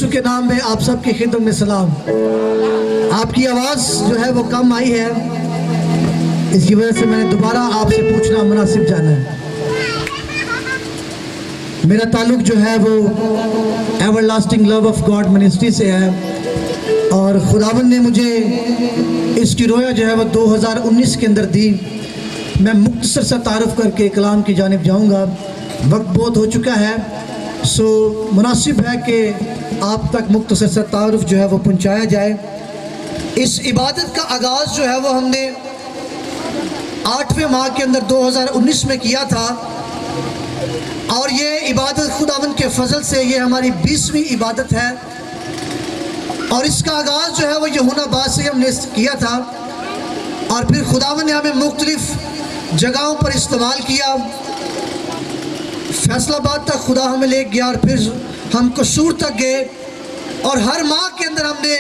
یسوع کے نام میں آپ سب کی خدمت میں سلام۔ آپ کی آواز جو ہے وہ کم آئی ہے، اس کی وجہ سے میں نے دوبارہ آپ سے پوچھنا مناسب جانا ہے۔ میرا تعلق جو ہے وہ ever lasting love of God ministry سے ہے، اور خداوند نے مجھے اس کی رویا جو ہے وہ 2019 کے اندر دی۔ میں مختصر سا تعارف کر کے کلام کی جانب جاؤں گا، وقت بہت ہو چکا ہے، سو مناسب ہے کہ آپ تک مختصر سا تعارف جو ہے وہ پہنچایا جائے۔ اس عبادت کا آغاز جو ہے وہ ہم نے 8ویں ماہ کے اندر 2019 میں کیا تھا، اور یہ عبادت خداوند کے فضل سے یہ ہماری 20ویں عبادت ہے، اور اس کا آغاز جو ہے وہ یوحنا باز سے ہم نے کیا تھا، اور پھر خداوند نے ہمیں مختلف جگہوں پر استعمال کیا۔ فیصل آباد تک خدا ہمیں لے گیا، اور پھر ہم قصور تک گئے، اور ہر ماہ کے اندر ہم نے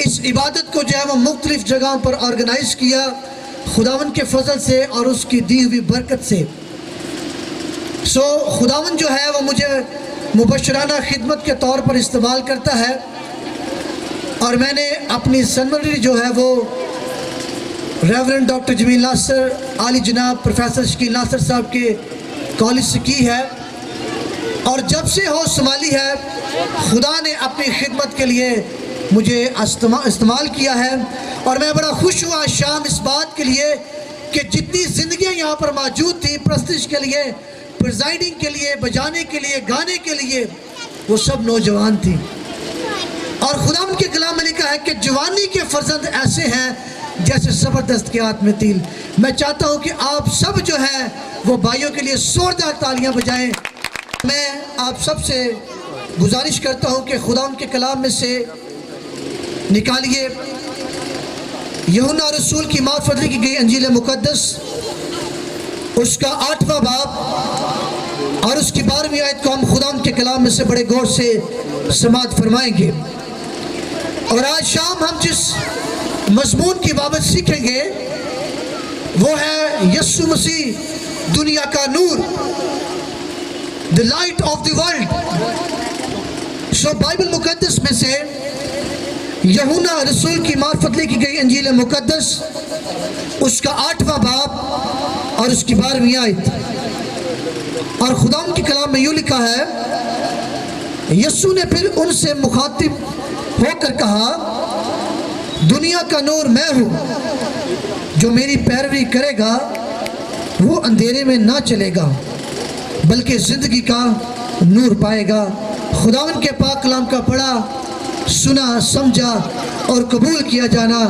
اس عبادت کو جو ہے وہ مختلف جگہوں پر آرگنائز کیا خداوند کے فضل سے اور اس کی دی ہوئی برکت سے۔ خداوند جو ہے وہ مجھے مبشرانہ خدمت کے طور پر استعمال کرتا ہے، اور میں نے اپنی سنمری جو ہے وہ ریورنڈ ڈاکٹر جمیل ناصر عالی جناب پروفیسر شکیل ناصر صاحب کے کالج سے کی ہے، اور جب سے ہو سنبھالی ہے خدا نے اپنی خدمت کے لیے مجھے استعمال کیا ہے، اور میں بڑا خوش ہوا شام اس بات کے لیے کہ جتنی زندگیاں یہاں پر موجود تھیں پرستش کے لیے، پریزائڈنگ کے لیے، بجانے کے لیے، گانے کے لیے، وہ سب نوجوان تھیں۔ اور خدا کے کلام میں لکھا ہے کہ جوانی کے فرزند ایسے ہیں جیسے زبردست کے ہاتھ میں تیل۔ میں چاہتا ہوں کہ آپ سب جو ہے وہ بھائیوں کے لیے زوردار تالیاں بجائیں۔ میں آپ سب سے گزارش کرتا ہوں کہ خدا کے کلام میں سے نکالیے یوحنا رسول کی معرفت لکھی گئی انجیل مقدس، اس کا 8واں باب اور اس کی 12ویں آیت کو ہم خدا کے کلام میں سے بڑے غور سے سماعت فرمائیں گے۔ اور آج شام ہم جس مضمون کی بابت سیکھیں گے وہ ہے یسوع مسیح دنیا کا نور، the light of the world۔ Bible مقدس میں سے یوحنا رسول کی معرفت لکھی گئی انجیل مقدس، اس کا 8واں باب اور اس کی 12ویں آیت، اور خدا کے کلام میں یوں لکھا ہے، یسوع نے پھر ان سے مخاطب ہو کر کہا، دنیا کا نور میں ہوں، جو میری پیروی کرے گا وہ اندھیرے میں نہ چلے گا بلکہ زندگی کا نور پائے گا۔ خداوند کے پاک کلام کا پڑھا، سنا، سمجھا اور قبول کیا جانا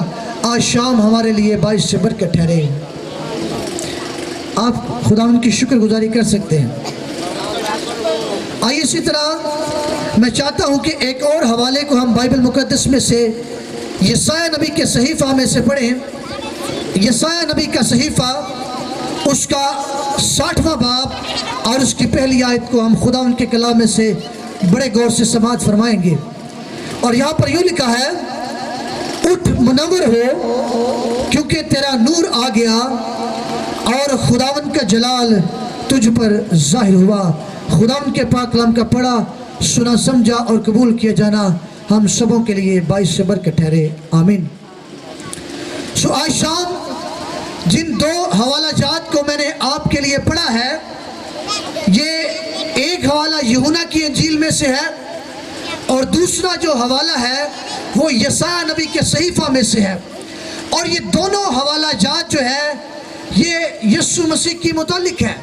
آج شام ہمارے لیے باعث سے برکت ٹھہرے۔ آپ خداوند کی شکر گزاری کر سکتے ہیں۔ آئیے اسی طرح میں چاہتا ہوں کہ ایک اور حوالے کو ہم بائبل مقدس میں سے یسایہ نبی کے صحیفہ میں سے پڑھیں۔ یسایہ نبی کا صحیفہ، اس کا 60واں باب اور اس کی پہلی آیت کو ہم خدا ان کے کلام میں سے بڑے غور سے سماعت فرمائیں گے، اور یہاں پر یوں لکھا ہے، اٹھ منور ہو کیونکہ تیرا نور آ گیا اور خداوند کا جلال تجھ پر ظاہر ہوا۔ خداوند کے پاک کلام کا پڑھا، سنا، سمجھا اور قبول کیا جانا ہم سبوں کے لیے باعث سے برکت ٹھہرے، آمین۔ آج شام جن 2 حوالہ جات کو میں نے آپ کے لیے پڑھا ہے، یہ ایک حوالہ یوحنا کی انجیل میں سے ہے، اور دوسرا جو حوالہ ہے وہ یسایہ نبی کے صحیفہ میں سے ہے، اور یہ دونوں حوالہ جات جو ہے یہ یسوع مسیح کی متعلق ہے۔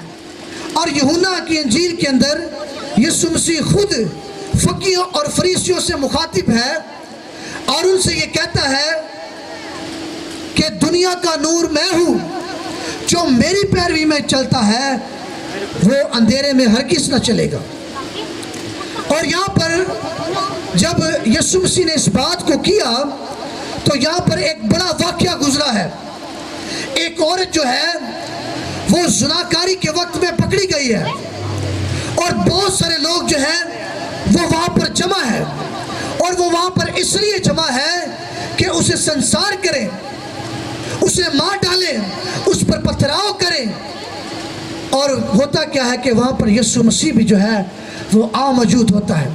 اور یوحنا کی انجیل کے اندر یسوع مسیح خود فقیہوں اور فریسیوں سے مخاطب ہے، اور ان سے یہ کہتا ہے کہ دنیا کا نور میں ہوں، جو میری پیروی میں چلتا ہے وہ اندھیرے میں ہرگز نہ چلے گا۔ اور یہاں پر جب یسوع مسیح نے اس بات کو کیا تو یہاں پر ایک بڑا واقعہ گزرا ہے۔ ایک عورت جو ہے وہ زناکاری کے وقت میں پکڑی گئی ہے، اور بہت سارے لوگ جو ہیں وہ وہاں پر جمع ہے، اور وہ وہاں پر اس لیے جمع ہے کہ اسے سنسار کریں، اسے مار ڈالیں، اس پر پتھراؤ کریں۔ اور ہوتا کیا ہے کہ وہاں پر یسوع مسیح بھی جو ہے وہ موجود ہوتا ہے۔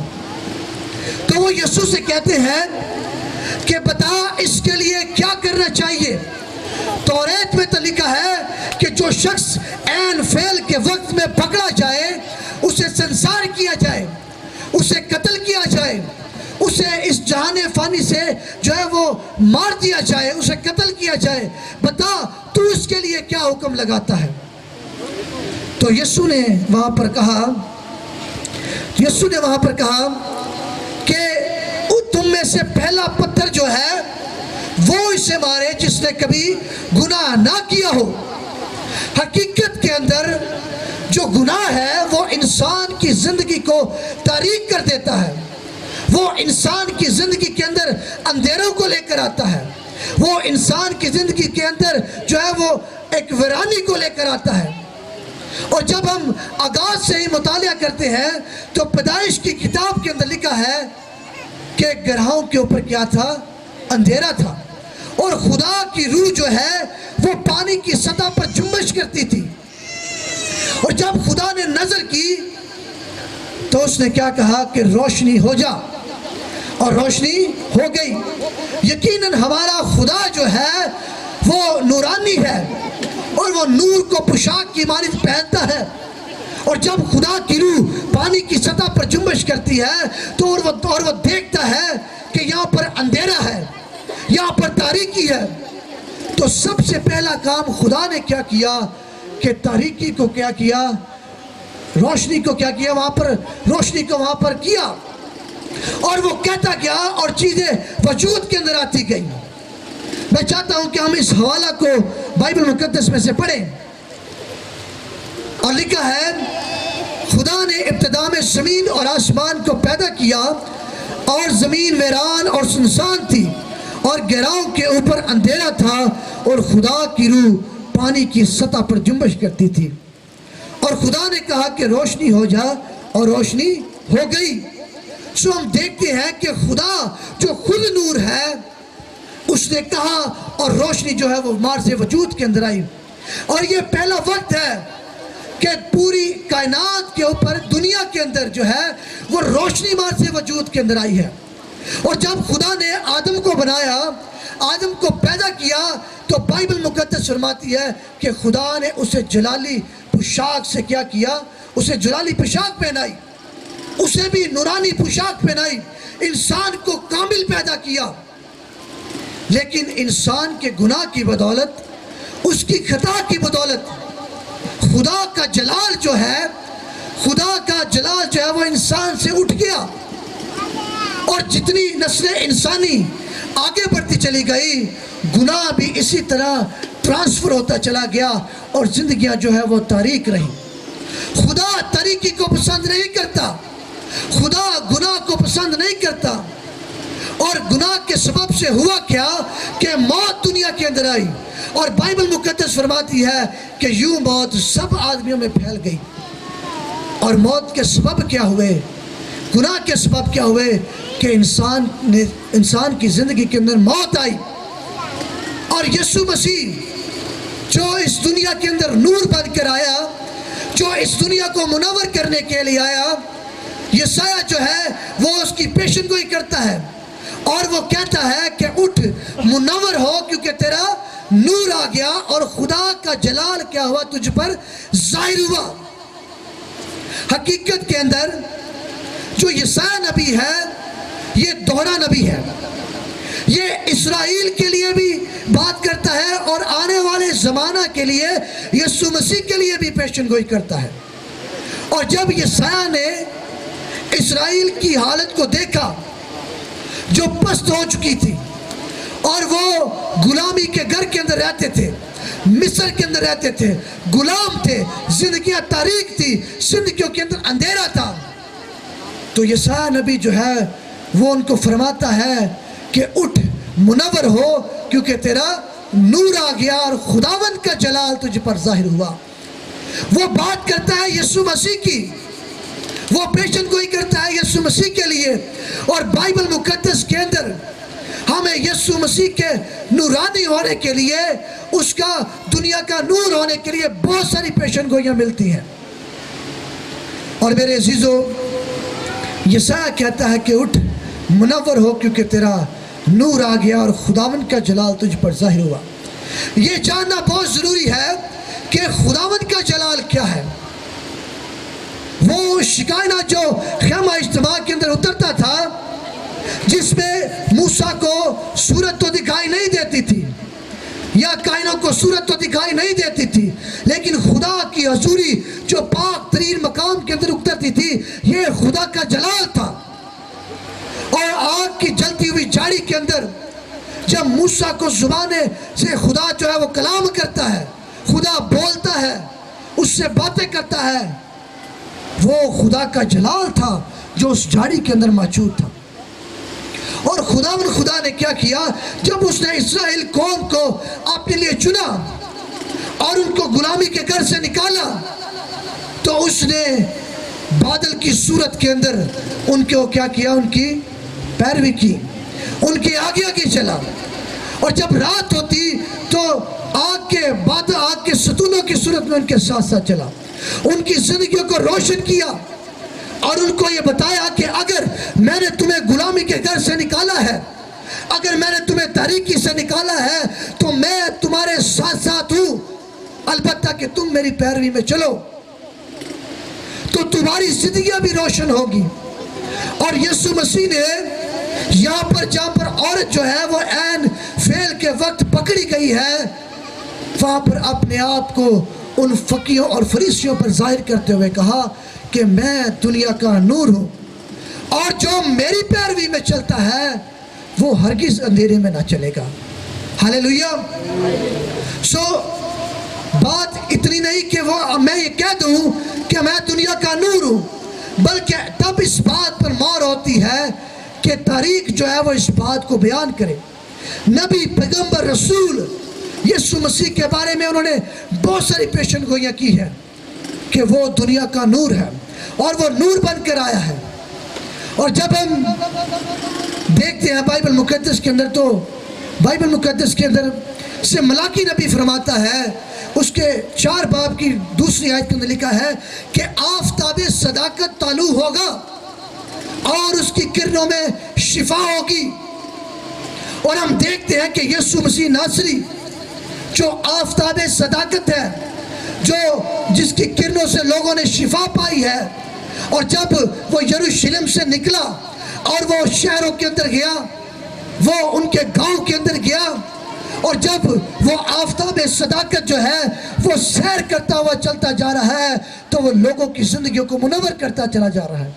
تو وہ یسوع سے کہتے ہیں کہ بتا اس کے لیے کیا کرنا چاہیے؟ توریت میں تو لکھا ہے کہ جو شخص عین فعل کے وقت میں پکڑا جائے اسے سنسار کیا جائے، اسے قتل کیا جائے، اسے اس جہان فانی سے جو ہے وہ مار دیا جائے، اسے قتل کیا جائے۔ بتا تو اس کے لیے کیا حکم لگاتا ہے؟ تو یسوع نے وہاں پر کہا کہ تم میں سے پہلا پتھر جو ہے وہ اسے مارے جس نے کبھی گناہ نہ کیا ہو۔ حقیقت کے اندر جو گناہ ہے وہ انسان کی زندگی کو تاریک کر دیتا ہے، وہ انسان کی زندگی کے اندر اندھیروں کو لے کر آتا ہے، وہ انسان کی زندگی کے اندر جو ہے وہ ایک ویرانی کو لے کر آتا ہے۔ اور جب ہم آغاز سے ہی مطالعہ کرتے ہیں تو پیدائش کی کتاب کے اندر لکھا ہے کہ گرہوں کے اوپر کیا تھا؟ اندھیرا تھا، اور خدا کی روح جو ہے وہ پانی کی سطح پر جنبش کرتی تھی۔ اور جب خدا نے نظر کی تو اس نے کیا کہا کہ روشنی ہو جا، اور روشنی ہو گئی۔ یقیناً ہمارا خدا جو ہے وہ نورانی ہے، اور وہ نور کو پوشاک کی مانند پہنتا ہے۔ اور جب خدا کی روح پانی کی سطح پر جنبش کرتی ہے تو اور وہ دیکھتا ہے کہ یہاں پر اندھیرا ہے، یہاں پر تاریکی ہے، تو سب سے پہلا کام خدا نے کیا کیا کہ تاریکی کو کیا کیا؟ روشنی کو کیا کیا؟ وہاں پر روشنی کو وہاں پر کیا، اور وہ کہتا گیا اور چیزیں وجود کے اندر آتی گئی۔ میں چاہتا ہوں کہ ہم اس حوالہ کو بائبل مقدس میں سے پڑھیں، اور لکھا ہے خدا نے ابتدا میں زمین اور آسمان کو پیدا کیا، اور زمین ویران اور سنسان تھی، اور گہراؤں کے اوپر اندھیرا تھا، اور خدا کی روح پانی کی سطح پر جنبش کرتی تھی۔ اور خدا نے کہا کہ روشنی ہو جا، اور روشنی ہو گئی۔ سو ہم دیکھتے ہیں کہ خدا جو خود نور ہے اس نے کہا، اور روشنی جو ہے وہ مار سے وجود کے اندر آئی۔ اور یہ پہلا وقت ہے کہ پوری کائنات کے اوپر دنیا کے اندر جو ہے وہ روشنی مار سے وجود کے اندر آئی ہے۔ اور جب خدا نے آدم کو بنایا، آدم کو پیدا کیا، تو بائبل مقدس فرماتی ہے کہ خدا نے اسے جلالی پوشاک سے کیا کیا؟ اسے جلالی پوشاک پہنائی، اسے بھی نورانی پوشاک پہنائی، انسان کو کامل پیدا کیا۔ لیکن انسان کے گناہ کی بدولت، اس کی خطا کی بدولت، خدا کا جلال جو ہے وہ انسان سے اٹھ گیا، اور جتنی نسل انسانی آگے بڑھتی چلی گئی، گناہ بھی اسی طرح ٹرانسفر ہوتا چلا گیا، اور زندگیاں جو ہے وہ تاریک رہی۔ خدا تاریکی کو پسند نہیں کرتا، خدا گناہ کو پسند نہیں کرتا، اور گناہ کے سبب سے ہوا کیا کہ موت دنیا کے اندر آئی، اور بائبل مقدس فرماتی ہے کہ یوں موت سب آدمیوں میں پھیل گئی۔ اور موت کے سبب کیا ہوئے؟ گناہ کے سبب کیا ہوئے کہ انسان کی زندگی کے اندر موت آئی۔ اور یسوع مسیح جو اس دنیا کے اندر نور بن کر آیا، جو اس دنیا کو منور کرنے کے لیے آیا، یسایہ جو ہے وہ اس کی پیشن گوئی کرتا ہے، اور وہ کہتا ہے کہ اٹھ منور ہو، کیونکہ تیرا نور آ گیا، اور خدا کا جلال کیا ہوا؟ تجھ پر ظاہر ہوا۔ حقیقت کے اندر جو یسایہ نبی ہے یہ دوہرا نبی ہے، یہ اسرائیل کے لیے بھی بات کرتا ہے، اور آنے والے زمانہ کے لیے یسوع مسیح کے لیے بھی پیشن گوئی کرتا ہے۔ اور جب یسایہ نے اسرائیل کی حالت کو دیکھا جو پست ہو چکی تھی، اور وہ غلامی کے گھر کے اندر رہتے تھے، مصر کے اندر رہتے تھے، غلام تھے، زندگیاں تاریک تھی، زندگیوں کے اندر اندھیرا تھا، تو یسایہ نبی جو ہے وہ ان کو فرماتا ہے کہ اٹھ منور ہو، کیونکہ تیرا نور آ گیا، اور خداوند کا جلال تجھ پر ظاہر ہوا۔ وہ بات کرتا ہے یسوع مسیح کی، وہ پیشن گوئی کرتا ہے یسوع مسیح کے لیے، اور بائبل مقدس کے اندر ہمیں یسوع مسیح کے نورانی ہونے کے لیے، اس کا دنیا کا نور ہونے کے لیے بہت ساری پیشن گوئیاں ملتی ہیں۔ اور میرے عزیزو، یسایہ کہتا ہے کہ اٹھ منور ہو کیونکہ تیرا نور آ گیا اور خداوند کا جلال تجھ پر ظاہر ہوا۔ یہ جاننا بہت ضروری ہے کہ خداوند کا جلال کیا ہے۔ وہ شکینہ جو خیمہ اجتماع کے اندر اترتا تھا، جس میں موسیٰ کو صورت تو دکھائی نہیں دیتی تھی یا کائنوں کو صورت تو دکھائی نہیں دیتی تھی، لیکن خدا کی حضوری جو پاک ترین مقام کے اندر اترتی تھی، یہ خدا کا جلال تھا۔ اور آگ کی جلتی ہوئی جھاڑی کے اندر جب موسیٰ کو زبان سے خدا جو ہے وہ کلام کرتا ہے، خدا بولتا ہے، اس سے باتیں کرتا ہے، وہ خدا کا جلال تھا جو اس جھاڑی کے اندر موجود تھا۔ اور خدا نے کیا کیا؟ جب اس نے اسرائیل قوم کو اپنے لیے چنا اور ان کو غلامی کے گھر سے نکالا، تو اس نے بادل کی صورت کے اندر ان کو کیا کیا؟ ان کی پیروی کی، ان کے آگے آگے چلا۔ اور جب رات ہوتی تو آگ کے ستونوں کی صورت میں ان کے ساتھ ساتھ چلا، ان کی زندگیوں کو روشن کیا اور ان کو یہ بتایا کہ اگر میں نے تمہیں غلامی کے گھر سے نکالا ہے، اگر میں نے تمہیں تاریکی سے نکالا ہے، تو میں تمہارے ساتھ ساتھ ہوں، البتہ کہ تم میری پیروی میں چلو تو تمہاری زندگیاں بھی روشن ہوگی۔ اور یسوع مسیح نے یہاں پر جہاں پر عورت جو ہے وہ عین فعل کے وقت پکڑی گئی ہے، وہاں پر اپنے آپ کو ان فقیوں اور فریسیوں پر ظاہر کرتے ہوئے کہا کہ میں دنیا کا نور ہوں، اور جو میری پیروی میں چلتا ہے وہ ہرگز اندھیرے میں نہ چلے گا۔ ہاللیلویا۔ بات اتنی نہیں کہ میں یہ کہہ دوں کہ میں دنیا کا نور ہوں، بلکہ تب اس بات پر مور ہوتی ہے کہ تاریخ جو ہے وہ اس بات کو بیان کرے۔ نبی، پیغمبر، رسول یسوع مسیح کے بارے میں انہوں نے بہت ساری پیشن گوئیاں کی ہے کہ وہ دنیا کا نور ہے اور وہ نور بن کر آیا ہے۔ اور جب ہم دیکھتے ہیں بائبل مقدس کے اندر، تو بائبل مقدس کے اندر سے ملاکی نبی فرماتا ہے، اس کے 4 باب کی 2 آیت کے اندر لکھا ہے کہ آفتاب صداقت طالع ہوگا اور اس کی کرنوں میں شفا ہوگی۔ اور ہم دیکھتے ہیں کہ یسوع مسیح ناصری جو آفتاب صداقت ہے، جس کی کرنوں سے لوگوں نے شفا پائی ہے، اور جب وہ یروشلم سے نکلا اور وہ شہروں کے اندر گیا، وہ ان کے گاؤں کے اندر گیا، اور جب وہ آفتاب صداقت جو ہے وہ سیر کرتا ہوا چلتا جا رہا ہے، تو وہ لوگوں کی زندگیوں کو منور کرتا چلا جا رہا ہے۔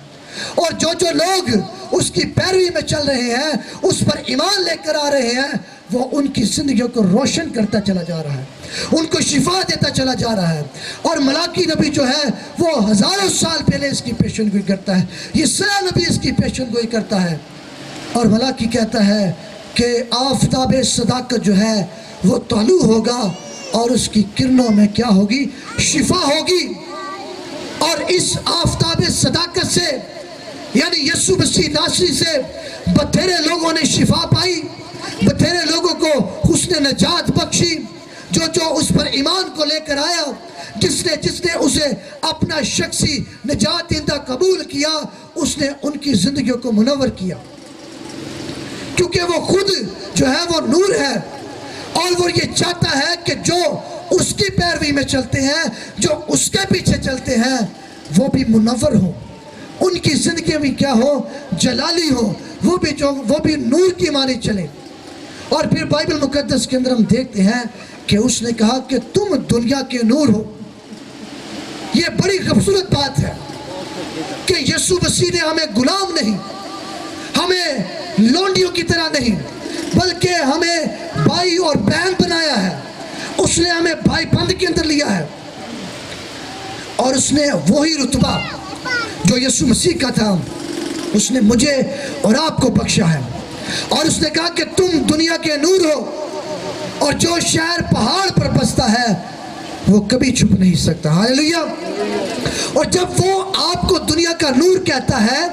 اور جو لوگ اس کی پیروی میں چل رہے ہیں، اس پر ایمان لے کر آ رہے ہیں، وہ ان کی زندگیوں کو روشن کرتا چلا جا رہا ہے، ان کو شفا دیتا چلا جا رہا ہے۔ اور ملاکی نبی جو ہے وہ ہزاروں سال پہلے اس کی پیشن گوئی کرتا ہے، یسایا نبی اس کی پیشن گوئی کرتا ہے، اور ملاکی کہتا ہے کہ آفتاب صداقت جو ہے وہ طالع ہوگا اور اس کی کرنوں میں کیا ہوگی؟ شفا ہوگی۔ اور اس آفتاب صداقت سے، یعنی یسوع مسیح ناصری سے بتھیرے لوگوں نے شفا پائی، بتھیرے لوگوں کو حسن نجات بخشی۔ جو اس پر ایمان کو لے کر آیا، جس نے اسے اپنا شخصی نجات دہندہ قبول کیا، اس نے ان کی زندگیوں کو منور کیا، کیونکہ وہ خود جو ہے وہ نور ہے، اور وہ یہ چاہتا ہے کہ جو اس کی پیروی میں چلتے ہیں، جو اس کے پیچھے چلتے ہیں، وہ بھی منور ہوں، ان کی زندگی میں کیا ہو؟ جلالی ہو، وہ بھی نور کی مانی چلے۔ اور پھر بائبل مقدس کے اندر ہم دیکھتے ہیں کہ اس نے کہا کہ تم دنیا کے نور ہو۔ یہ بڑی خوبصورت بات ہے کہ یسوع مسیح نے ہمیں غلام نہیں، ہمیں لونڈیوں کی طرح نہیں، بلکہ ہمیں بھائی اور بہن بنایا ہے۔ اس نے ہمیں بھائی بند کے اندر لیا ہے، اور اس نے وہی رتبہ جو یسوع مسیح کا تھا، اس نے مجھے اور آپ کو بخشا ہے۔ اور اس نے کہا کہ تم دنیا کے نور ہو، اور جو شہر پہاڑ پر بستا ہے وہ کبھی چھپ نہیں سکتا۔ ہاللیلویا۔ اور جب وہ آپ کو دنیا کا نور کہتا ہے،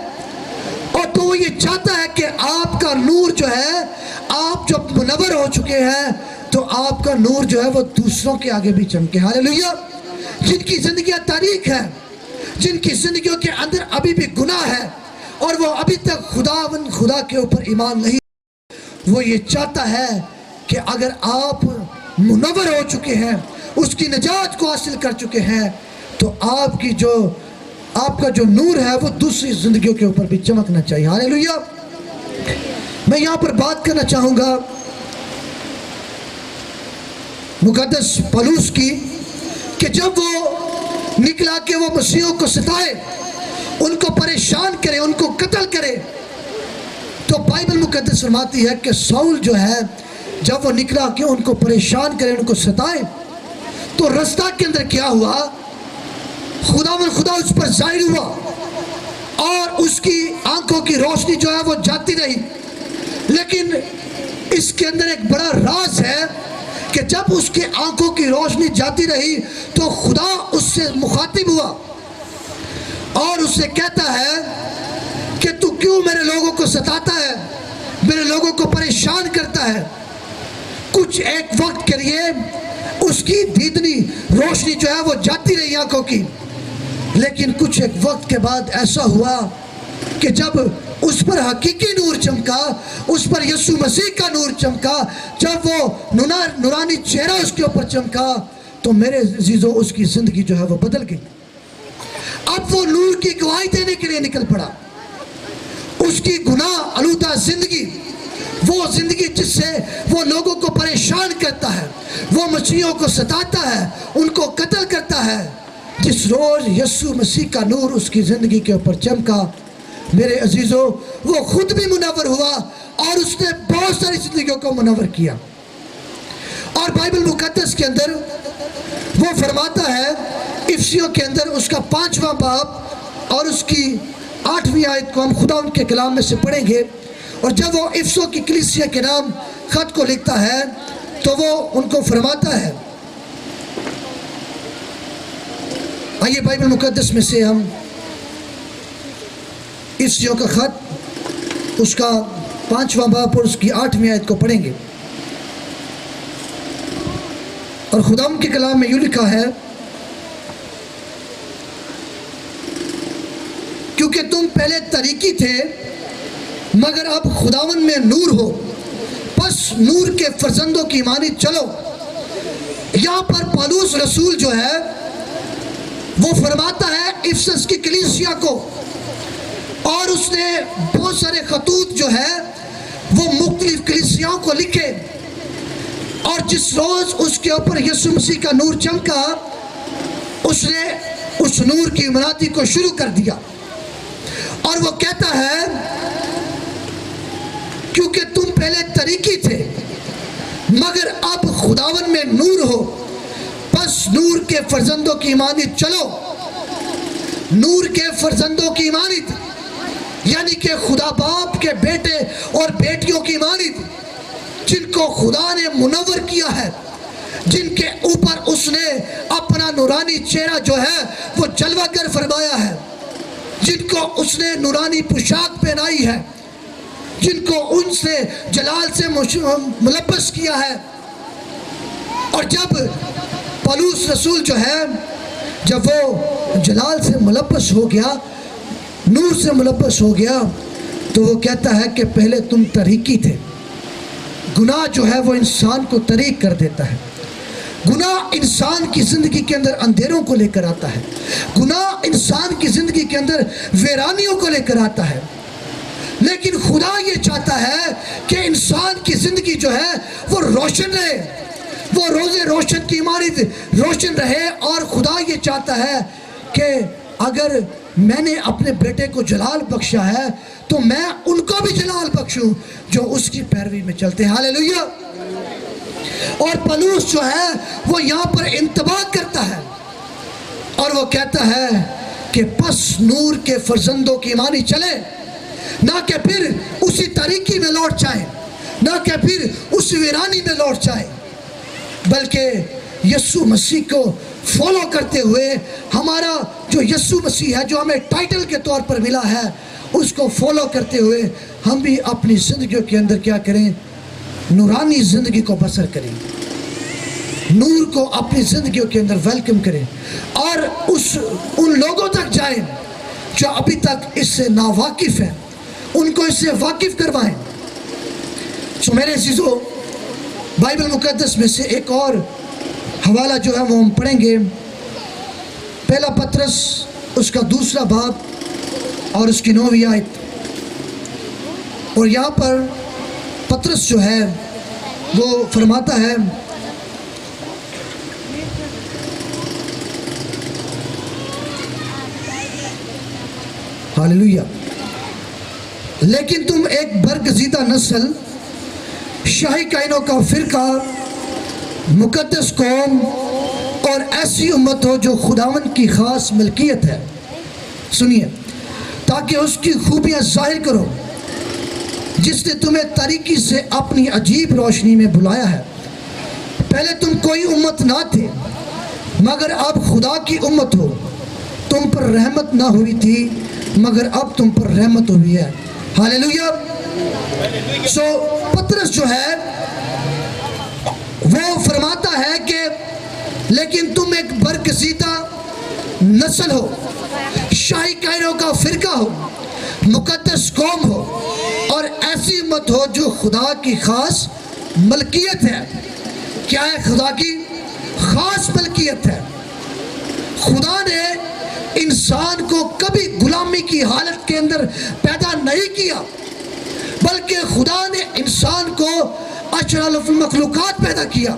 اور تو وہ یہ چاہتا ہے کہ آپ کا نور جو ہے، آپ جو منور ہو چکے ہیں، تو آپ کا نور جو ہے وہ دوسروں کے آگے بھی چمکے۔ ہاللیلویا۔ جن کی زندگیاں تاریک ہے، جن کی زندگیوں کے اندر ابھی بھی گناہ ہے، اور وہ ابھی تک خدا کے اوپر ایمان نہیں، وہ یہ چاہتا ہے کہ اگر آپ منور ہو چکے ہیں، اس کی نجات کو حاصل کر چکے ہیں، تو آپ کا جو نور ہے وہ دوسری زندگیوں کے اوپر بھی چمکنا چاہیے۔ ہاللیلویہ۔ میں یہاں پر بات کرنا چاہوں گا مقدس پولس کی، کہ جب وہ نکلا کہ وہ مسیحیوں کو ستائے، ان کو پریشان کرے، ان کو قتل کرے، تو بائبل مقدس فرماتی ہے کہ ساؤل جو ہے جب وہ نکلا کہ ان کو پریشان کرے، ان کو ستائے، تو رستہ کے اندر کیا ہوا؟ خدا اس پر ظاہر ہوا اور اس کی آنکھوں کی روشنی جو ہے وہ جاتی رہی۔ لیکن اس کے اندر ایک بڑا راز ہے کہ جب اس کی آنکھوں کی روشنی جاتی رہی تو خدا اس سے مخاطب ہوا اور اس سے کہتا ہے کہ تو کیوں میرے لوگوں کو ستاتا ہے، میرے لوگوں کو پریشان کرتا ہے۔ کچھ ایک وقت کے لیے اس کی دیدنی روشنی جو ہے وہ جاتی رہی آنکھوں کی، لیکن کچھ ایک وقت کے بعد ایسا ہوا کہ جب اس پر حقیقی نور چمکا، اس پر یسوع مسیح کا نور چمکا، جب وہ نورانی چہرہ اس کے اوپر چمکا، تو میرے عزیزو اس کی زندگی جو ہے وہ بدل گئی۔ اب وہ نور کی گواہی دینے کے لیے نکل پڑا۔ اس کی گناہ آلودہ زندگی، وہ زندگی جس سے وہ لوگوں کو پریشان کرتا ہے، وہ مسیحیوں کو ستاتا ہے، ان کو قتل کرتا ہے، جس روز یسوع مسیح کا نور اس کی زندگی کے اوپر چمکا، میرے عزیزو وہ خود بھی منور ہوا اور اس نے بہت ساری زندگیوں کو منور کیا۔ اور بائبل مقدس کے اندر وہ فرماتا ہے، افسیوں کے اندر اس کا 5واں باب اور اس کی 8ویں آیت کو ہم خدا ان کے کلام میں سے پڑھیں گے، اور جب وہ افسوں کی کلیسیا کے نام خط کو لکھتا ہے تو وہ ان کو فرماتا ہے۔ آئیے بائبل مقدس میں سے ہم افسیوں کا خط اس کا 5واں باب اور اس کی 8ویں آیت کو پڑھیں گے، اور خدا ان کے کلام میں یوں لکھا ہے، کیونکہ تم پہلے طریقی تھے مگر اب خداون میں نور ہو، پس نور کے فرزندوں کی مانند چلو۔ یہاں پر پولس رسول جو ہے وہ فرماتا ہے افسس کی کلیسیا کو، اور اس نے بہت سارے خطوط جو ہے وہ مختلف کلیسیاؤں کو لکھے، اور جس روز اس کے اوپر یسوع مسیح کا نور چمکا، اس نے اس نور کی منادی کو شروع کر دیا، اور وہ کہتا ہے کیونکہ تم پہلے طریقی تھے مگر اب خداون میں نور ہو، پس نور کے فرزندوں کی مانند چلو۔ نور کے فرزندوں کی مانند یعنی کہ خدا باپ کے بیٹے اور بیٹیوں کی مانند، جن کو خدا نے منور کیا ہے، جن کے اوپر اس نے اپنا نورانی چہرہ جو ہے وہ جلوہ گر فرمایا ہے، جن کو اس نے نورانی پوشاک پہنائی ہے، جن کو ان سے جلال سے ملبس کیا ہے۔ اور جب پولس رسول جو ہے جب وہ جلال سے ملبس ہو گیا، نور سے ملبس ہو گیا، تو وہ کہتا ہے کہ پہلے تم طریقی تھے۔ گناہ جو ہے وہ انسان کو طریق کر دیتا ہے، گناہ انسان کی زندگی کے اندر اندھیروں کو لے کر آتا ہے، گناہ انسان کی زندگی کے اندر ویرانیوں کو لے کر آتا ہے، لیکن خدا یہ چاہتا ہے کہ انسان کی زندگی جو ہے وہ روشن رہے، وہ روزے روشن کی مانند روشن رہے، اور خدا یہ چاہتا ہے کہ اگر میں نے اپنے بیٹے کو جلال بخشا ہے تو میں ان کو بھی جلال بخشوں جو اس کی پیروی میں چلتے ہیں۔ ہاللیلویہ۔ اور پولس جو ہے وہ یہاں پر انتباہ کرتا ہے اور وہ کہتا ہے کہ پس نور کے فرزندوں کی مانی چلے، نہ کہ پھر اسی طریقی میں لوٹ جائیں، نہ کہ پھر اس ویرانی میں لوٹ جائیں، بلکہ یسوع مسیح کو فالو کرتے ہوئے، ہمارا جو یسوع مسیح ہے جو ہمیں ٹائٹل کے طور پر ملا ہے، اس کو فالو کرتے ہوئے ہم بھی اپنی زندگیوں کے اندر کیا کریں؟ نورانی زندگی کو بسر کریں، نور کو اپنی زندگیوں کے اندر ویلکم کریں، اور ان لوگوں تک جائیں جو ابھی تک اس سے ناواقف ہیں ان کو اس سے واقف کروائیں۔ سو میرے عزیزو، بائبل مقدس میں سے ایک اور حوالہ جو ہے وہ ہم پڑھیں گے، پہلا پطرس اس کا 2 باب اور اس کی 9 آیت۔ اور یہاں پر پطرس جو ہے وہ فرماتا ہے، ہاللویہ، لیکن تم ایک برگزیدہ نسل، شاہی کائنوں کا فرقہ، مقدس قوم اور ایسی امت ہو جو خداوند کی خاص ملکیت ہے، سنیے، تاکہ اس کی خوبیاں ظاہر کرو جس نے تمہیں تاریکی سے اپنی عجیب روشنی میں بلایا ہے۔ پہلے تم کوئی امت نہ تھے مگر اب خدا کی امت ہو، تم پر رحمت نہ ہوئی تھی مگر اب تم پر رحمت ہوئی ہے۔ ہاللویہ۔ سو پطرس جو ہے وہ فرماتا ہے کہ لیکن تم ایک برگزیدہ نسل ہو، شاہی کائنوں کا فرقہ ہو، مقدس قوم ہو اور ایسی امت ہو جو خدا کی خاص ملکیت ہے۔ کیا ہے؟ خدا کی خاص ملکیت ہے۔ خدا نے انسان کو کبھی غلامی کی حالت کے اندر پیدا نہیں کیا، بلکہ خدا نے انسان کو اشرف المخلوقات پیدا کیا،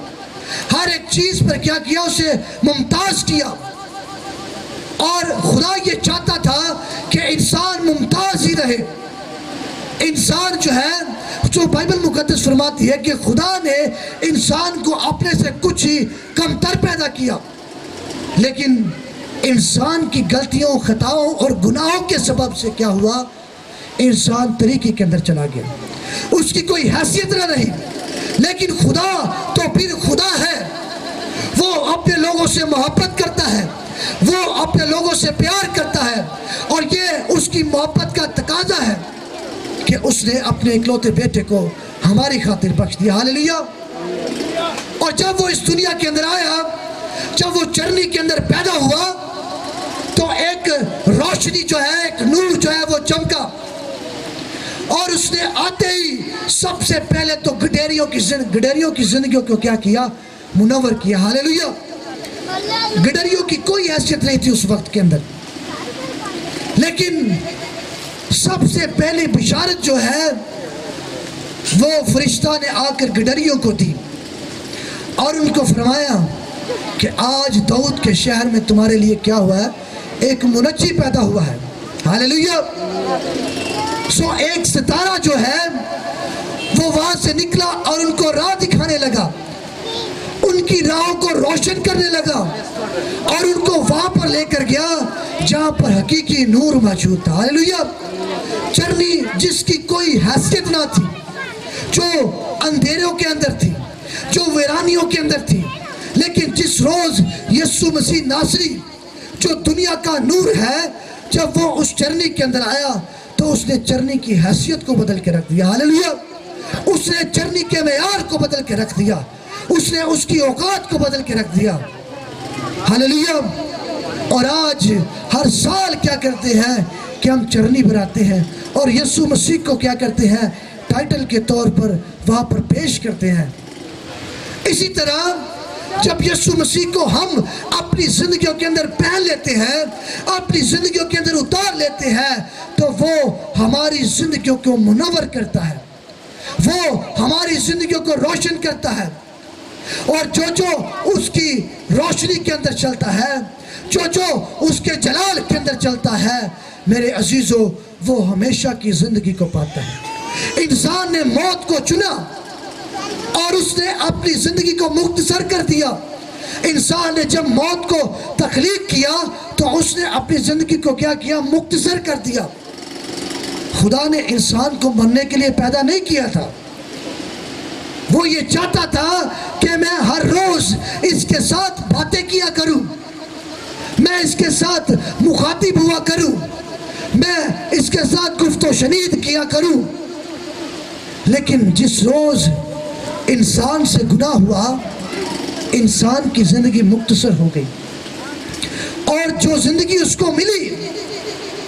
ہر ایک چیز پر کیا کیا؟ اسے ممتاز کیا۔ اور خدا یہ چاہتا تھا کہ انسان ممتاز ہی رہے۔ انسان جو ہے، جو بائبل مقدس فرماتی ہے کہ خدا نے انسان کو اپنے سے کچھ ہی کمتر پیدا کیا، لیکن انسان کی غلطیوں، خطاؤں اور گناہوں کے سبب سے کیا ہوا؟ انسان طریقے کے اندر چلا گیا، اس کی کوئی حیثیت نہ رہی۔ لیکن خدا تو پھر خدا ہے، وہ اپنے لوگوں سے محبت کرتا ہے، وہ اپنے لوگوں سے پیار کرتا ہے، اور یہ اس کی محبت کا تقاضا ہے کہ اس نے اپنے اکلوتے بیٹے کو ہماری خاطر بخش دیا۔ ہاللویہ۔ اور جب وہ اس دنیا کے اندر آیا، جب وہ چرنی کے اندر پیدا ہوا، تو ایک روشنی جو ہے، ایک نور جو ہے وہ چمکا، اور اس نے آتے ہی سب سے پہلے تو گڈیریوں کی زندگیوں کو کیا کیا؟ منور کیا۔ ہاللویہ۔ گڈریوں کی کوئی حیثیت نہیں تھی اس وقت کے اندر، لیکن سب سے پہلی بشارت جو ہے وہ فرشتہ نے آ کر گڈریوں کو دی اور ان کو فرمایا کہ آج داؤد کے شہر میں تمہارے لیے کیا ہوا ہے؟ ایک منجی پیدا ہوا ہے۔ ہاللویہ۔ سو ایک ستارہ جو ہے وہ وہاں سے نکلا اور ان کو راہ دکھانے لگا، ان کی راہوں کو روشن کرنے لگا، اور ان کو وہاں پر لے کر گیا جہاں پر حقیقی نور موجود تھا۔ ہاللویہ۔ چرنی جس کی کوئی حیثیت نہ تھی، جو اندھیروں کے اندر تھی، جو ویرانیوں کے اندر تھی، لیکن جس روز یسوع مسیح ناصری جو دنیا کا نور ہے، جب وہ اس چرنی کے اندر آیا تو اس نے چرنی کی حیثیت کو بدل کے رکھ دیا۔ ہاللویہ۔ اس نے چرنی کے معیار کو بدل کے رکھ دیا، اس نے اس کی اوقات کو بدل کے رکھ دیا۔ ہاللویہ۔ اور آج ہر سال کیا کرتے ہیں کہ ہم چرنی بناتے ہیں اور یسوع مسیح کو کیا کرتے ہیں؟ ٹائٹل کے طور پر وہاں پر پیش کرتے ہیں۔ اسی طرح جب یسوع مسیح کو ہم اپنی زندگیوں کے اندر پہن لیتے ہیں، اپنی زندگیوں کے اندر اتار لیتے ہیں، تو وہ ہماری زندگیوں کو منور کرتا ہے، وہ ہماری زندگیوں کو روشن کرتا ہے، اور جو اس کی روشنی کے اندر چلتا ہے، جو اس کے جلال کے اندر چلتا ہے، میرے عزیزو، وہ ہمیشہ کی زندگی کو پاتا ہے۔ انسان نے موت کو چنا اور اس نے اپنی زندگی کو مختصر کر دیا۔ انسان نے جب موت کو تخلیق کیا تو اس نے اپنی زندگی کو کیا کیا؟ مختصر کر دیا۔ خدا نے انسان کو مرنے کے لیے پیدا نہیں کیا تھا، وہ یہ چاہتا تھا کہ میں ہر روز اس کے ساتھ باتیں کیا کروں، میں اس کے ساتھ مخاطب ہوا کروں، میں اس کے ساتھ گفت و شنید کیا کروں۔ لیکن جس روز انسان سے گناہ ہوا، انسان کی زندگی مختصر ہو گئی، اور جو زندگی اس کو ملی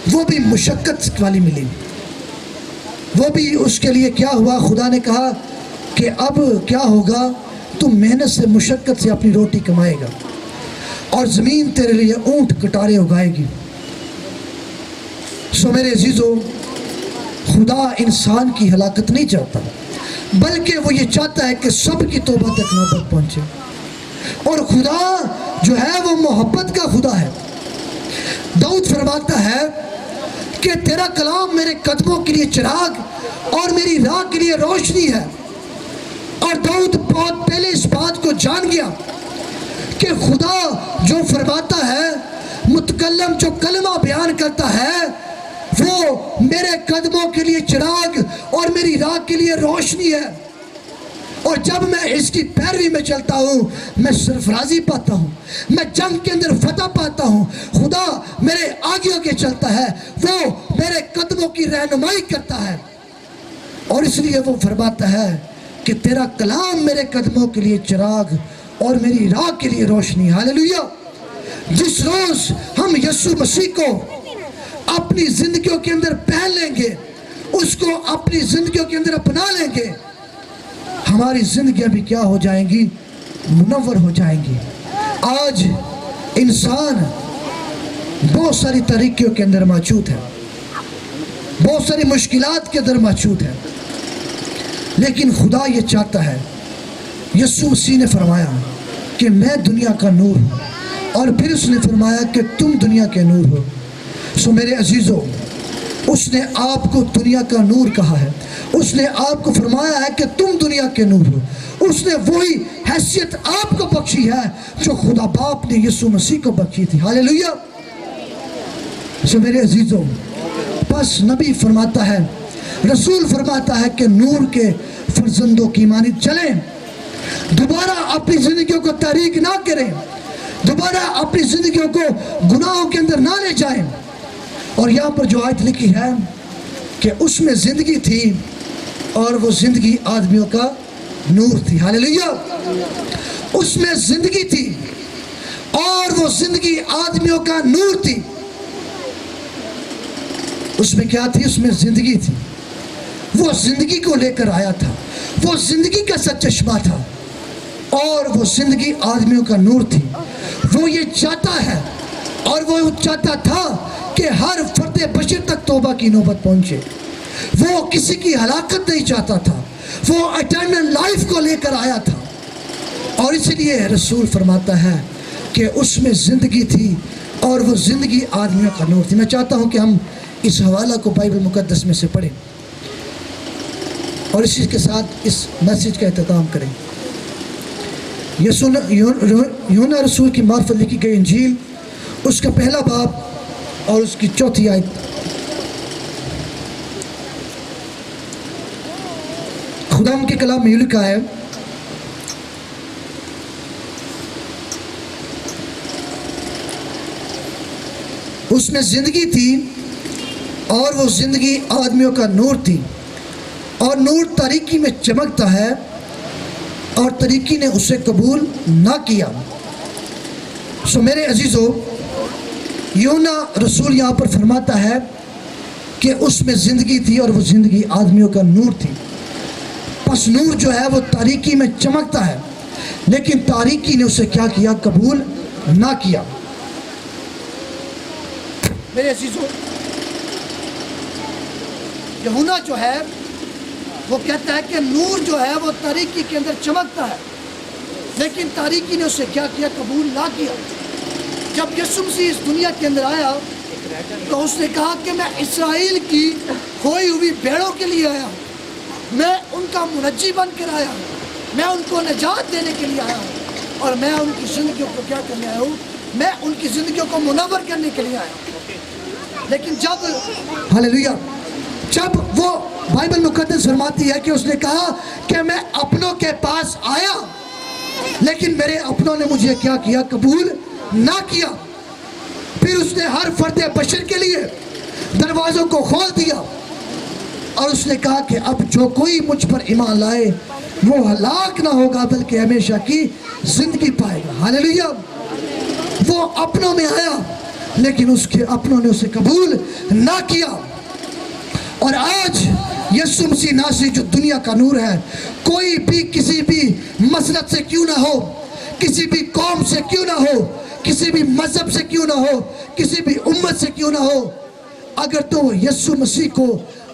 وہ بھی مشقت والی ملی. وہ بھی اس کے لیے کیا ہوا؟ خدا نے کہا کہ اب کیا ہوگا، تم محنت سے مشقت سے اپنی روٹی کمائے گا اور زمین تیرے لیے اونٹ کٹارے اگائے گی. سو میرے عزیزو، خدا انسان کی ہلاکت نہیں چاہتا، بلکہ وہ یہ چاہتا ہے کہ سب کی توبہ تک نوبت پہنچے. اور خدا جو ہے وہ محبت کا خدا ہے. داؤد فرماتا ہے کہ تیرا کلام میرے قدموں کے لیے چراغ اور میری راہ کے لیے روشنی ہے. اور داؤد بہت پہلے اس بات کو جان گیا کہ خدا جو فرماتا ہے، متکلم جو کلمہ بیان کرتا ہے، وہ میرے قدموں کے لیے چراغ اور میری راہ کے لیے روشنی ہے. اور جب میں اس کی پیروی میں چلتا ہوں، میں سرفرازی پاتا ہوں، میں جنگ کے اندر فتح پاتا ہوں. خدا میرے آگے آگے چلتا ہے، وہ میرے قدموں کی رہنمائی کرتا ہے. اور اس لیے وہ فرماتا ہے کہ تیرا کلام میرے قدموں کے لیے چراغ اور میری راہ کے لیے روشنی. ہاللیلویہ. جس روز ہم یسوع مسیح کو اپنی زندگیوں کے اندر پہن لیں گے، اس کو اپنی زندگیوں کے اندر اپنا لیں گے، ہماری زندگیاں بھی کیا ہو جائیں گی؟ منور ہو جائیں گی. آج انسان بہت ساری طریقوں کے اندر موجود ہے، بہت ساری مشکلات کے اندر موجود ہے، لیکن خدا یہ چاہتا ہے. یسوع مسیح نے فرمایا کہ میں دنیا کا نور ہوں، اور پھر اس نے فرمایا کہ تم دنیا کے نور ہو. سو میرے عزیزو، اس نے آپ کو دنیا کا نور کہا ہے. اس نے آپ کو فرمایا ہے کہ تم دنیا کے نور ہو. اس نے وہی حیثیت آپ کو بخشی ہے جو خدا باپ نے یسوع مسیح کو بخشی تھی. ہاللیلویہ. سو میرے عزیزو، بس نبی فرماتا ہے، رسول فرماتا ہے کہ نور کے فرزندوں کی مانند چلیں، دوبارہ اپنی زندگیوں کو تاریک نہ کریں، دوبارہ اپنی زندگیوں کو گناہوں کے اندر نہ لے جائیں. اور یہاں پر جو آیت لکھی ہے کہ اس میں زندگی تھی اور وہ زندگی آدمیوں کا نور تھی. ہاللیلویہ. اس میں زندگی تھی اور وہ زندگی آدمیوں کا نور تھی. اس میں کیا تھی؟ اس میں زندگی تھی. وہ زندگی کو لے کر آیا تھا، وہ زندگی کا سچ چشمہ تھا، اور وہ زندگی آدمیوں کا نور تھی. وہ یہ چاہتا ہے اور وہ چاہتا تھا کہ ہر فرد بشر تک توبہ کی نوبت پہنچے. وہ کسی کی ہلاکت نہیں چاہتا تھا، وہ اٹرنل لائف کو لے کر آیا تھا. اور اس لیے رسول فرماتا ہے کہ اس میں زندگی تھی اور وہ زندگی آدمیوں کا نور تھی. میں چاہتا ہوں کہ ہم اس حوالہ کو بائبل مقدس میں سے پڑھیں اور اسی کے ساتھ اس میسیج کا اختتام کریں. یونا رسول کی معرفت لکھی گئی انجیل، اس کا پہلا باب اور اس کی 4 آیت. خدا ان کے کلام میں لکھا ہے، اس میں زندگی تھی اور وہ زندگی آدمیوں کا نور تھی، اور نور تاریکی میں چمکتا ہے اور تاریکی نے اسے قبول نہ کیا. سو میرے عزیزو، یونا رسول یہاں پر فرماتا ہے کہ اس میں زندگی تھی اور وہ زندگی آدمیوں کا نور تھی. پس نور جو ہے وہ تاریکی میں چمکتا ہے، لیکن تاریکی نے اسے کیا کیا؟ قبول نہ کیا. میرے عزیزو، یونا جو ہے وہ کہتا ہے کہ نور جو ہے وہ تاریکی کے اندر چمکتا ہے، لیکن تاریکی نے اسے کیا کیا؟ قبول نہ کیا. جب یسوع مسیح اس دنیا کے اندر آیا تو اس نے کہا کہ میں اسرائیل کی کھوئی ہوئی بھیڑوں کے لیے آیا ہوں، میں ان کا منجی بن کر آیا ہوں، میں ان کو نجات دینے کے لیے آیا ہوں، اور میں ان کی زندگیوں کو کیا کرنے آیا ہوں؟ میں ان کی زندگیوں کو منور کرنے کے لیے آیا ہوں. لیکن جب ہاللیلویہ، جب وہ بائبل مقدس فرماتی ہے کہ اس نے کہا کہ میں اپنوں کے پاس آیا، لیکن میرے اپنوں نے مجھے کیا کیا؟ قبول نہ کیا. پھر اس نے ہر فرد بشر کے لیے دروازوں کو کھول دیا اور اس نے کہا کہ اب جو کوئی مجھ پر ایمان لائے وہ ہلاک نہ ہوگا بلکہ ہمیشہ کی زندگی پائے گا. ہاللیلویہ. وہ اپنوں میں آیا لیکن اس کے اپنوں نے اسے قبول نہ کیا۔ اور آج یسوع مسیح ناصری جو دنیا کا نور ہے، کوئی بھی کسی بھی مسلک سے کیوں نہ ہو، کسی بھی قوم سے کیوں نہ ہو، کسی بھی مذہب سے کیوں نہ ہو، کسی بھی امت سے کیوں نہ ہو، اگر تو وہ یسوع مسیح کو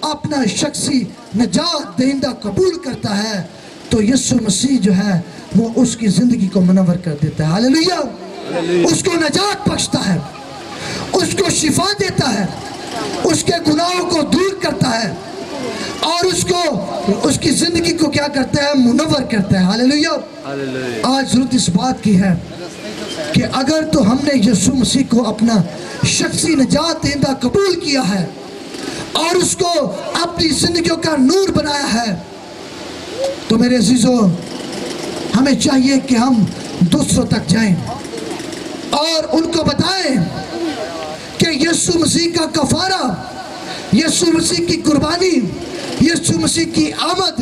اپنا شخصی نجات دہندہ قبول کرتا ہے تو یسوع مسیح جو ہے وہ اس کی زندگی کو منور کر دیتا ہے۔ ہاللیلویہ! اس کو نجات بخشتا ہے، اس کو شفا دیتا ہے، اس کے گناہوں کو دور کرتا ہے، اور اس کی زندگی کو کیا کرتا ہے؟ منور کرتا ہے۔ ہاللیلویہ! آج ضرورت اس بات کی ہے کہ اگر تو ہم نے یسوع مسیح کو اپنا شخصی نجات دہندہ قبول کیا ہے اور اس کو اپنی زندگیوں کا نور بنایا ہے، تو میرے عزیزوں ہمیں چاہیے کہ ہم دوسروں تک جائیں اور ان کو بتائیں کہ یسوع مسیح کا کفارہ، یسوع مسیح کی قربانی، یسوع مسیح کی آمد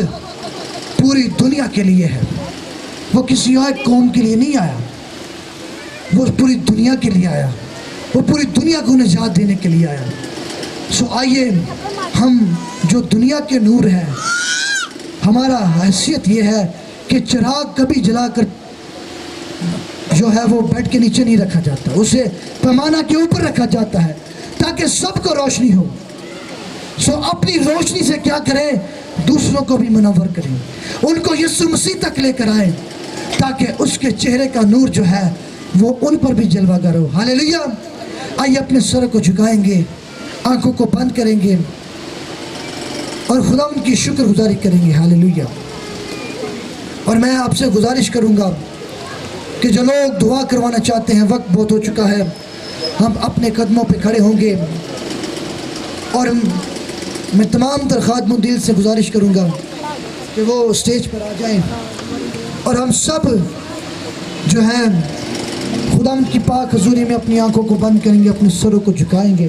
پوری دنیا کے لیے ہے۔ وہ کسی اور قوم کے لیے نہیں آیا، وہ پوری دنیا کے لیے آیا، وہ پوری دنیا کو نجات دینے کے لیے آیا۔ سو آئیے ہم جو دنیا کے نور ہیں، ہمارا حیثیت یہ ہے کہ چراغ کبھی جلا کر جو ہے وہ بیڈ کے نیچے نہیں رکھا جاتا، اسے پیمانہ کے اوپر رکھا جاتا ہے تاکہ سب کو روشنی ہو۔ سو اپنی روشنی سے کیا کریں؟ دوسروں کو بھی منور کریں، ان کو یسوع مسیح تک لے کر آئیں تاکہ اس کے چہرے کا نور جو ہے وہ ان پر بھی جلوہ گر ہو۔ ہاللیلویہ! آئیے اپنے سر کو جھکائیں گے، آنکھوں کو بند کریں گے اور خدا ان کی شکر گزاری کریں گے۔ ہاللیلویہ! اور میں آپ سے گزارش کروں گا کہ جو لوگ دعا کروانا چاہتے ہیں، وقت بہت ہو چکا ہے، ہم اپنے قدموں پہ کھڑے ہوں گے اور میں تمام تر خادموں دل سے گزارش کروں گا کہ وہ اسٹیج پر آ جائیں اور ہم سب جو ہیں خدا ان کی پاک حضوری میں اپنی آنکھوں کو بند کریں گے، اپنے سروں کو جھکائیں گے،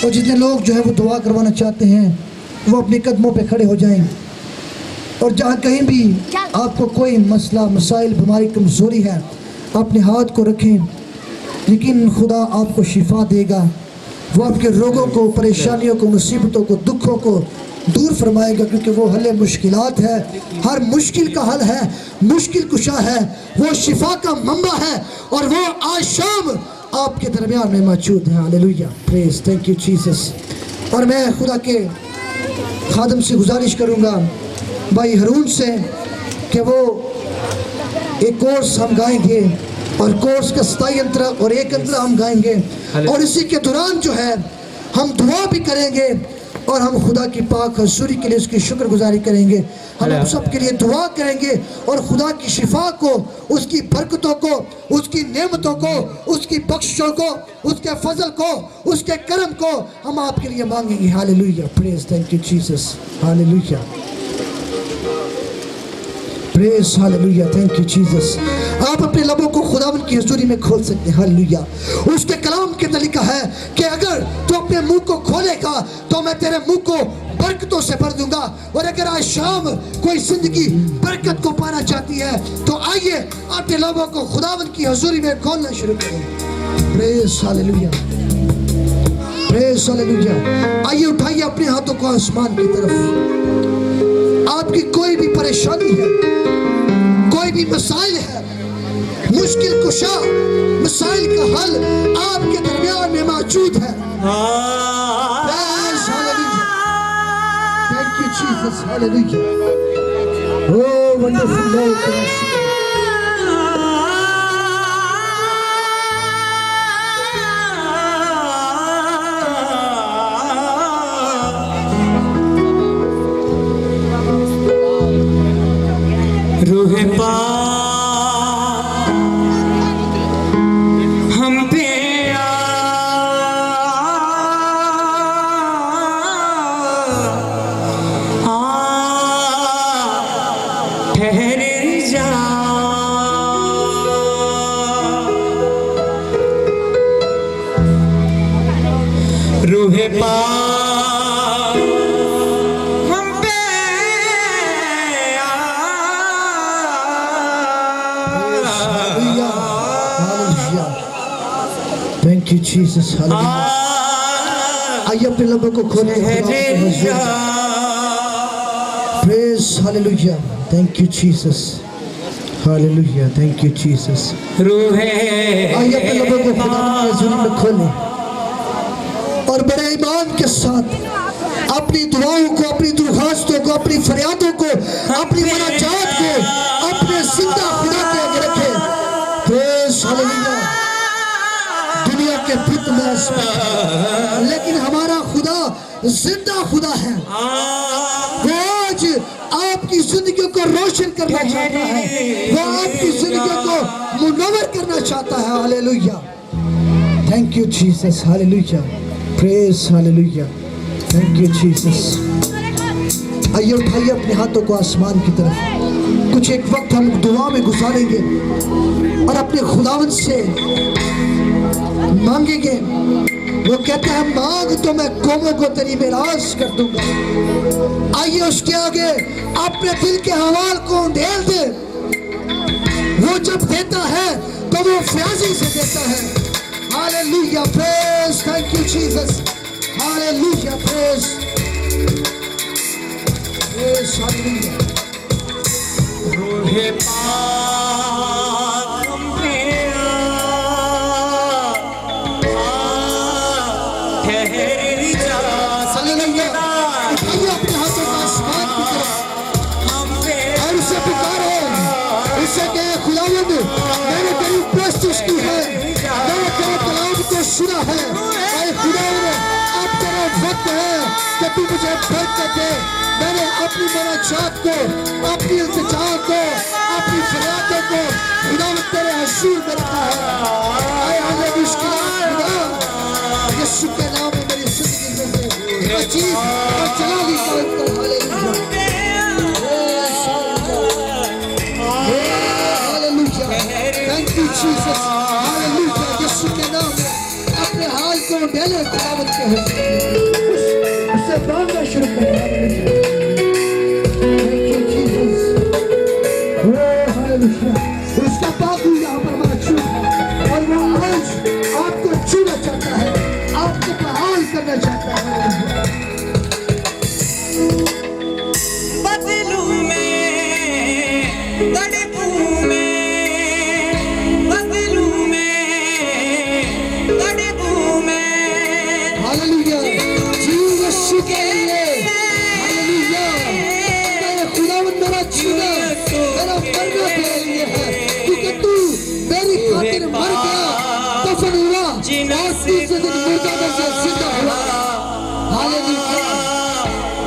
اور جتنے لوگ جو ہے وہ دعا کروانا چاہتے ہیں وہ اپنے قدموں پہ کھڑے ہو جائیں، اور جہاں کہیں بھی آپ کو کوئی مسئلہ، مسائل، بیماری، کمزوری ہے، اپنے ہاتھ کو رکھیں، لیکن خدا آپ کو شفا دے گا، وہ آپ کے روگوں کو، پریشانیوں کو، مصیبتوں کو، دکھوں کو دور فرمائے گا، کیونکہ وہ حل مشکلات ہے، ہر مشکل کا حل ہے، مشکل کشا ہے، وہ شفا کا منبع ہے، اور وہ آج شام آپ کے درمیان میں موجود ہے۔ Hallelujah! Praise, thank you Jesus. اور میں خدا کے خادم سے گزارش کروں گا، بھائی ہارون سے، کہ وہ ایک کورس ہم گائیں گے، اور کورس کا 27 انترا اور 1 انترا ہم گائیں گے، اور اسی کے دوران جو ہے ہم دعا بھی کریں گے اور ہم خدا کی پاک حضوری کے لیے اس کی شکر گزاری کریں گے۔ ہم سب کے لیے دعا کریں گے اور خدا کی شفا کو، اس کی برکتوں کو، اس کی نعمتوں کو، اس کی بخششوں کو، اس کے فضل کو، اس کے کرم کو ہم آپ کے لیے مانگیں گے۔ Hallelujah! Praise, thank you Jesus. Hallelujah! Praise, hallelujah! Thank you Jesus. آپ اپنے لبوں کو خداوند کی حضوری میں کھول سکتے ہیں۔ ہاللیلویہ! اس کے کلام کے اندر لکھا ہے کہ اگر تو اپنے منہ کو کھولے گا تو میں تیرے منہ کو برکتوں سے بھر دوں گا۔ اور اگر آج شام کوئی زندگی برکت کو پانا چاہتی ہے تو آئیے اپنے لبوں کو خداوند کی حضوری میں کھولنا شروع کریں۔ پریز، ہاللیلویہ! پریز، ہاللیلویہ! آئیے اٹھائیے اپنے ہاتھوں کو آسمان کی طرف۔ آپ کی کوئی بھی پریشانی ہے، کوئی بھی مسائل ہے، مشکل کشا مسائل کا حل آپ کے درمیان میں موجود ہے۔ Thank you Jesus, hallelujah. Oh wonderful Lord, روح پاک ہم پہ ٹھہر جا، روح پاک ہم پہ thank Thank you, Jesus. Hallelujah. آئیے اپنے لبوں کو کھولیں خدا کے حضور. Praise, hallelujah. Thank you, Jesus. Hallelujah. Thank you, Jesus. آئیے اپنے لبوں کو خدا کے حضور میں کھولیں اور بڑے ایمان کے ساتھ اپنی دعاؤں کو، اپنی درخواستوں کو، اپنی فریادوں کو، اپنی مناجات کو اپنے زندہ خدا کے آگے رکھیں. Praise, hallelujah. دنیا کے فتن میں آسمان، لیکن ہمارا خدا زندہ خدا ہے. وہ آج آپ کی زندگیوں کو روشن کرنا چاہتا ہے، وہ آپ کی زندگیوں کو منور کرنا چاہتا ہے. ہاللیلویہ. Thank you, Jesus. Hallelujah. Praise, hallelujah. Thank you, Jesus. آئیے اٹھائیے اپنے ہاتھوں کو آسمان کی طرف. کچھ ایک وقت ہم دعا میں گزاریں گے اور اپنے خداوند سے مانگیں گے. وہ کہتا ہے مانگ تو میں قوموں کو تیری میراث کر دوں گا. آئیے اس کے آگے اپنے دل کے حوال کو اندھیل دے. وہ جب دیتا ہے تو وہ فیاضی سے دیتا ہے. Hallelujah. Praise. Thank you Jesus. Hallelujah. Praise. Praise. Hallelujah. روح پاک ہم پہ ٹھہر جا. ہاللیلویہ. اٹھائیے اپنے ہاتھوں کو آسمان کی طرف اور اسے پکارو. اسے کہے خداوند میں نے تیری پرستش کی ہے، میں نے تیرے کلام کو سنا ہے. اے خداوند اب تیرا وقت ہے کہ تو مجھے برکت دے. میں نے اپنی مناجات کو، اپنی التجا کو، اپنی فریادوں کو خداوند تیرے حضور میں رکھا ہے. اے ہمیں مشکلات خدا یسوع کے نام میں میری زندگی میں سے عجیب اور جلالی طاقت کر. Hallelujah. Thank you Jesus. Hallelujah. یسوع کے نام میں اپنے حال کو ڈھیلے خداوند کے حضور اس سے مانگنا شروع کریں. اس کا باغ یہاں پر موجود ہے اور وہ آج آپ کو چھونا چاہتا ہے، آپ کو بحال کرنا چاہتا ہے. بدلوں میں تڑپوں میں، بدلوں میں تڑپوں میں. ہاللیلویہ. جی یسوع کے لیے. ہاللیلویہ. میرے خداوند میرا جینا، میرا مرنا تیرے لیے ہے، کیونکہ تو میری خاطر مر گیا، دفن ہوا اور تیسرے دن مردہ میں سے زندہ ہوا. ہاللیلویہ.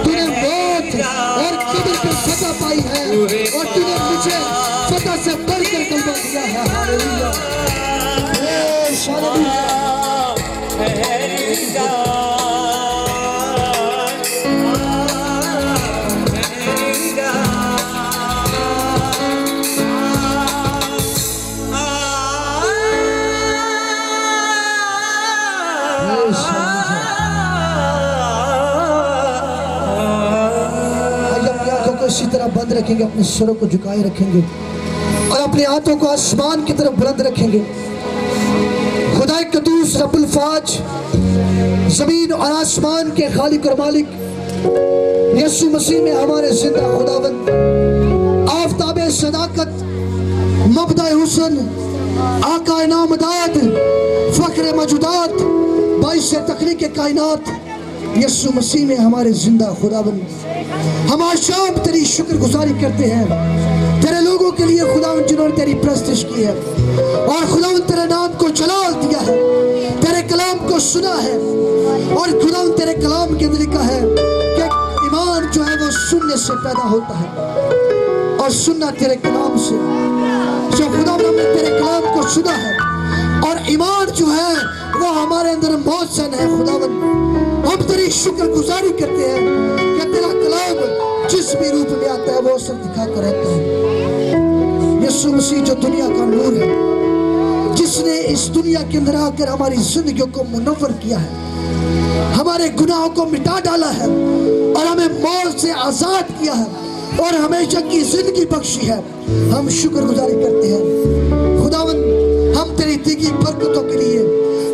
تو نے موت اور قبر پر فتح پائی ہے اور تو نے مجھے فتح سے بڑھ کر کلمہ دیا ہے. ہاللیلویہ. ہاللیلویہ. اسی طرح بند رکھیں گے، اپنے سروں کو جھکائے رکھیں گے اور اپنے ہاتھوں کو آسمان کی طرف بلند رکھیں گے. خدا قدوس رب الفاج، زمین اور آسمان کے خالق اور مالک یسوع مسیح میں ہمارے زندہ خداوند، آفتاب صداقت، مبدأ حسن، آقا نامداد، فخر موجودات، باعث تخلیق کائنات یسوع مسیح میں ہمارے زندہ خداوند، ہم آج شام تیری شکر گزاری کرتے ہیں تیرے لوگوں کے لیے خداوند جنہوں نے تیری پرستش کی ہے اور خداوند تیرے نام کو جلال دیا ہے، تیرے کلام کو سنا ہے اور خداوند تیرے کلام کے اندر لکھا ہے کہ ایمان جو ہے وہ سننے سے پیدا ہوتا ہے اور سننا تیرے کلام سے. جو خداوند ہم نے تیرے کلام کو سنا ہے اور ایمان جو ہے وہ ہمارے اندر موجود ہے. خداوند ہم تیری شکر گزاری کرتے ہیں کہ تیرا کلام جس بھی روپ میں آتا ہے وہ اثر دکھا کر رہتا ہے. یسوع مسیح جو دنیا کا نور ہے، جس نے اس دنیا کے اندر آ کر ہماری زندگیوں کو منور کیا ہے، ہمارے گناہوں کو مٹا ڈالا ہے اور ہمیں موت سے آزاد کیا ہے اور ہمیشہ کی زندگی بخشی ہے. ہم شکر گزاری کرتے ہیں خداوند. ہم تیری دی گئی برکتوں کے لیے